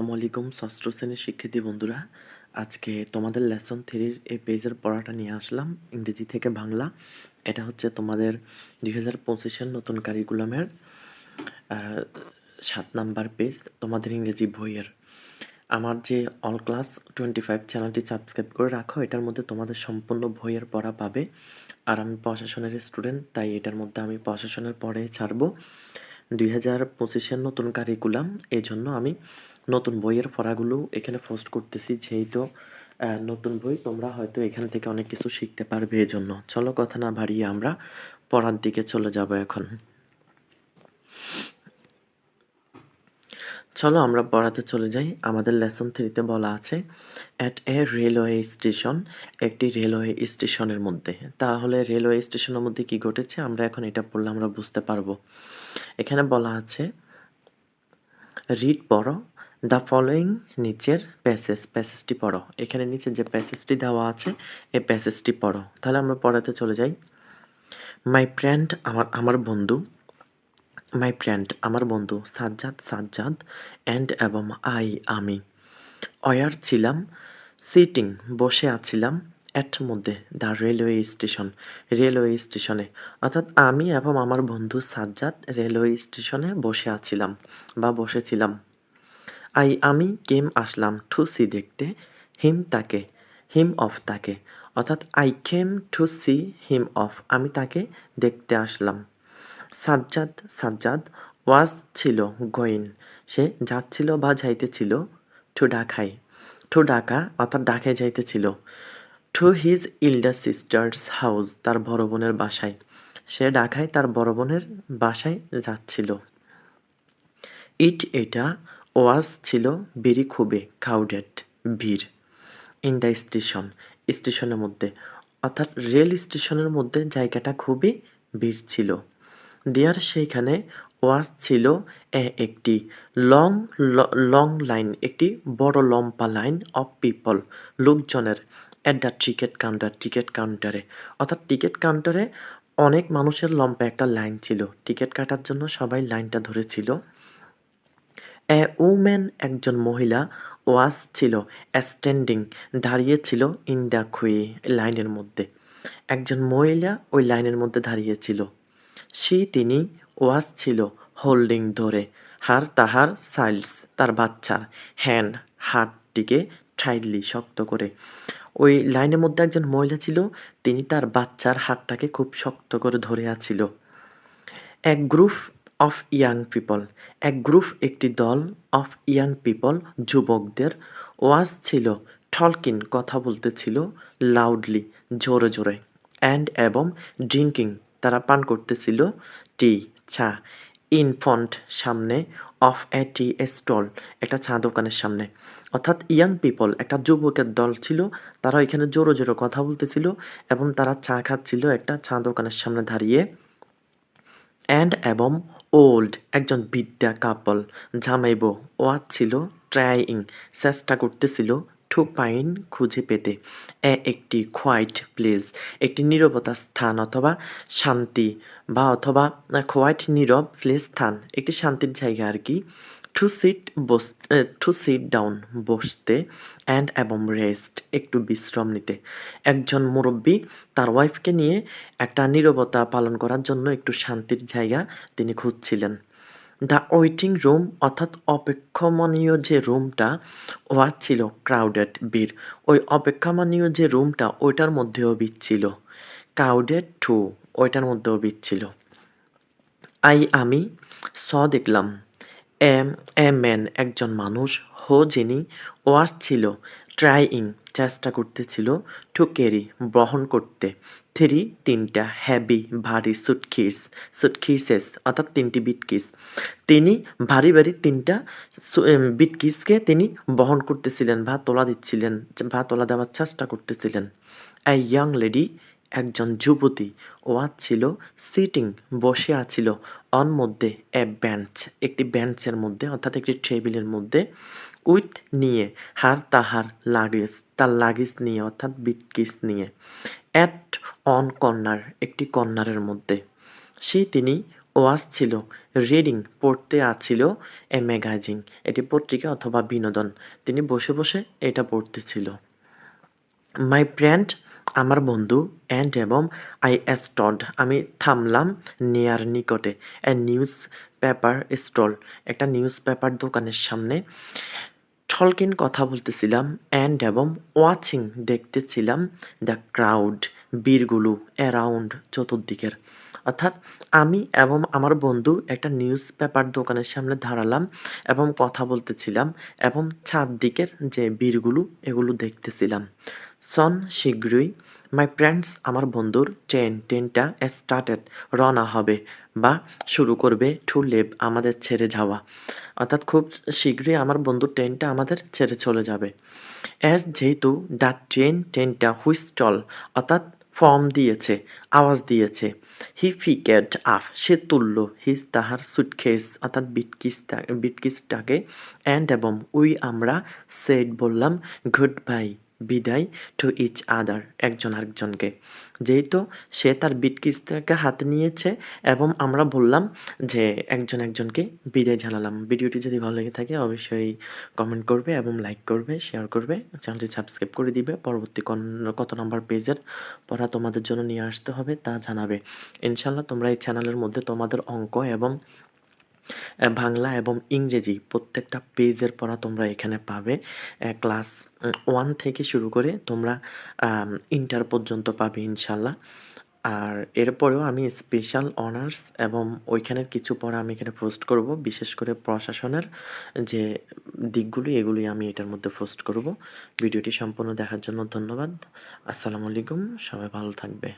আসসালামু আলাইকুম ষষ্ঠ শ্রেণীর শিক্ষার্থী বন্ধুরা। আজকে তোমাদের লেসন 3 এর এই পেজের পড়াটা নিয়ে আসলাম ইংরেজি থেকে বাংলা। এটা হচ্ছে তোমাদের 2025 এর নতুন কারিকুলামের 7 নাম্বার পেজ তোমাদের ইংরেজি বইয়ের। আমার যে অল ক্লাস 25 চ্যানেলটি সাবস্ক্রাইব করে রাখো, এটার মধ্যে তোমাদের সম্পূর্ণ বইয়ের পড়া পাবে। আর আমি প্রশাসনের স্টুডেন্ট, তাই এটার মধ্যে আমি প্রশাসনের পড়াই ছাড়বো। 2025 এর নতুন কারিকুলাম, এই জন্য আমি নতুন বইয়ের পড়াগুলো এখানে পোস্ট করতেছি, যেহেতু নতুন বই তোমরা হয়তো এখান থেকে অনেক কিছু শিখতে পারবে। এজন্য চলো কথা না বাড়িয়ে আমরা পড়ার দিকে চলে যাব এখন। চলো আমরা পড়াতে চলে যাই। আমাদের লেসন 3 তে বলা আছে অ্যাট এ রেলওয়ে স্টেশন, একটি রেলওয়ে স্টেশনের মধ্যে। তাহলে রেলওয়ে স্টেশনের মধ্যে কি ঘটেছে আমরা এখন এটা পড়লে আমরা বুঝতে পারবো। এখানে বলা আছে রিড পড়ো দ্য ফলোয়িং, নিচের প্যাসেজটি পড়ো। এখানে নিচে যে প্যাসেজটি দেওয়া আছে এই প্যাসেজটি পড়ো। তাহলে আমরা পড়াতে চলে যাই। মাই ফ্রেন্ড, আমার বন্ধু, মাই ফ্রেন্ড আমার বন্ধু, সাজ্জাদ অ্যান্ড এবং আমি ওয়ার ছিলাম, সিটিং বসে আছিলাম, অ্যাট মধ্যে দ্য রেলওয়ে স্টেশন রেলওয়ে স্টেশনে, অর্থাৎ আমি এবং আমার বন্ধু সাজ্জাদ রেলওয়ে স্টেশনে বসে আছিলাম বা বসেছিলাম। আমি কেম আসলাম, টু সি দেখতে, তাকে, তাকে, অর্থাৎ I came to see him of, আমি তাকে দেখতে আসলাম। সাজ্জাদ ওয়াজ ছিল, গোয়িং সে যাচ্ছিল বা যাইতেছিল, টু ঢাকা অর্থাৎ ঢাকায় যাইতেছিল, to his elder sister's house তার বড় বোনের বাসায়, সে ঢাকায় তার বড় বোনের বাসায় যাচ্ছিল। এটা ওয়াজ ছিল, ভেরি খুবই, ক্রাউডেড ভিড়, ইন দ্য স্টেশনের মধ্যে, অর্থাৎ রেল স্টেশনের মধ্যে জায়গাটা খুবই ভিড় ছিল। দেয়ার সেইখানে ওয়াজ ছিল একটি লং লং লাইন, একটি বড় লম্বা লাইন অফ পিপল লোকজনের, অ্যাট দ্য টিকিট কাউন্টারে, অর্থাৎ টিকিট কাউন্টারে অনেক মানুষের লম্বা একটা লাইন ছিল, টিকিট কাটার জন্য সবাই লাইনটা ধরেছিল। এ উম্যান একজন মহিলা, ওয়াজ ছিল, স্ট্যান্ডিং দাঁড়িয়ে ছিল, ইন দ্য কুই লাইনের মধ্যে, একজন মহিলা ওই লাইনের মধ্যে দাঁড়িয়ে ছিল। তিনি ওয়াজ ছিল, হোল্ডিং ধরে, তাহার চাইল্ডস তার বাচ্চার, হ্যান্ড হাতটিকে টাইটলি শক্ত করে। ওই লাইনের মধ্যে একজন মহিলা ছিল, তিনি তার বাচ্চার হাতটাকে খুব শক্ত করে ধরে আছিল। এক গ্রুপ অফ ইয়াং পিপল, একটি দল, অফ ইয়াং পিপল যুবকদের, ওয়াজ ছিল, টলকিন কথা বলতেছিল, লাউডলি জোরে জোরে, এবং ড্রিঙ্কিং তারা পান করতেছিল, টি চা, ইন ফ্রন্ট সামনে, অফ এ টি স্টল একটা চা দোকানের সামনে, অর্থাৎ ইয়াং পিপল একটা যুবকের দল ছিল, তারা এখানে জোরে জোরে কথা বলতেছিল এবং তারা চা খাচ্ছিল একটা চা দোকানের সামনে দাঁড়িয়ে। এবং ওল্ড একজন বৃদ্ধা কাপল জামাই বউ, ওয়াজ ছিল, ট্রাইং চেষ্টা করতেছিল, টু ফাইন্ড খুঁজে পেতে, একটি কোয়াইট প্লেস একটি নীরবতা স্থান অথবা শান্তি বা অথবা কোয়াইট নীরব প্লেস স্থান একটি শান্তির জায়গা আর কি, টু সিট ডাউন বসতে, এবং রেস্ট একটু বিশ্রাম নিতে। একজন মুরব্বী তার ওয়াইফকে নিয়ে একটা নীরবতা পালন করার জন্য একটু শান্তির জায়গা তিনি খুঁজছিলেন। দ্য ওয়েটিং রুম অর্থাৎ অপেক্ষমানীয় যে রুমটা, ওয়াজ ছিল, ক্রাউডেড ভিড়, ওই অপেক্ষমানীয় যে রুমটা ওইটার মধ্যেও ভিড় ছিল, ক্রাউডেড টু ওইটার মধ্যেও ভিড় ছিল। আমি দেখলাম, ম্যান একজন মানুষ, যিনি, ওয়াজ ছিল, ট্রাইং চেষ্টা করতেছিল, টু ক্যারি বহন করতে, তিনটা, হ্যাভি ভারী সুটকেসেস অর্থাৎ তিনটি বিটকেস, তিনি ভারী ভারী তিনটা বিটকেসকে তিনি বহন করতেছিলেন বা তোলা দিচ্ছিলেন বা তোলা দেওয়ার চেষ্টা করতেছিলেন। ইয়াং লেডি একজন যুবতী, ওয়াজ ছিল, সিটিং বসে আছিল, অন মধ্যে, একটি বেঞ্চের মধ্যে অর্থাৎ একটি টেবিলের মধ্যে, উইথ নিয়ে, তাহার লাগেজ তার লাগেজ নিয়ে অর্থাৎ বিটকেস নিয়ে, অ্যাট অন কর্নার একটি কর্নারের মধ্যে, তিনি ওয়াচ ছিল রিডিং পড়তে আছিল এ ম্যাগাজিন এটি পত্রিকা অথবা বিনোদন। তিনি বসে বসে এটা পড়তেছিল। মাই ফ্রেন্ড আমার বন্ধু অ্যান্ড এবং আই স্টড আমি থামলাম নেয়ার নিকটে এ নিউজ পেপার স্টল একটা নিউজ পেপার দোকানের সামনে। টলকিন কথা বলতেছিলাম অ্যান্ড এবং ওয়াচিং দেখতেছিলাম দ্য ক্রাউড ভিড়গুলো অ্যারাউন্ড চতুর্দিকের। অর্থাৎ আমি এবং আমার বন্ধু একটা নিউজ পেপার দোকানের সামনে দাঁড়ালাম এবং কথা বলতেছিলাম এবং চারদিকের যে ভিড়গুলো এগুলো দেখতেছিলাম। সন শীঘ্রই মাই ফ্রেন্ডস আমার বন্ধুর ট্রেনটা স্টার্টেড রওনা হবে বা শুরু করবে টু লিভ আমাদের ছেড়ে যাওয়া। অর্থাৎ খুব শীঘ্রই আমার বন্ধুর ট্রেনটা আমাদের ছেড়ে চলে যাবে। অ্যাজ যেহেতু দ্য ট্রেনটা হুইস্টল অর্থাৎ ফর্ম দিয়েছে, আওয়াজ দিয়েছে। হি পিকেড আপ সে তুলল হিজ তাহার সুটকেস অর্থাৎ বিটকিসটাকে অ্যান্ড এবং উই আমরা সেড বললাম গুড বাই বিদায় টু ইচ আদার একজন আরেকজনকে। যেহেতু সে তার বিটকিসটাকে হাতে নিয়েছে এবং আমরা বললাম যে একজন একজনকে বিদায় জানালাম। ভিডিওটি যদি ভালো লেগে থাকে অবশ্যই কমেন্ট করবে এবং লাইক করবে, শেয়ার করবে, চ্যানেলটি সাবস্ক্রাইব করে দিবে। পরবর্তী কত নাম্বার পেজের পড়া তোমাদের জন্য নিয়ে আসতে হবে তা জানাবে। ইনশাআল্লাহ তোমরা এই চ্যানেলের মধ্যে তোমাদের অঙ্ক এবং বাংলা এবং ইংরেজি প্রত্যেকটা পেজের পড়া তোমরা এখানে পাবে। ক্লাস 1 থেকে শুরু করে তোমরা ইন্টার পর্যন্ত পাবে ইনশাআল্লাহ। আর এরপরেও আমি স্পেশাল অনার্স এবং ওইখানের কিছু পড়া আমি এখানে পোস্ট করব। বিশেষ করে প্রশাসনের যে দিকগুলি এগুলি আমি এটার মধ্যে পোস্ট করব। ভিডিওটি সম্পূর্ণ দেখার জন্য ধন্যবাদ। আসসালামু আলাইকুম। সবাই ভালো থাকবে।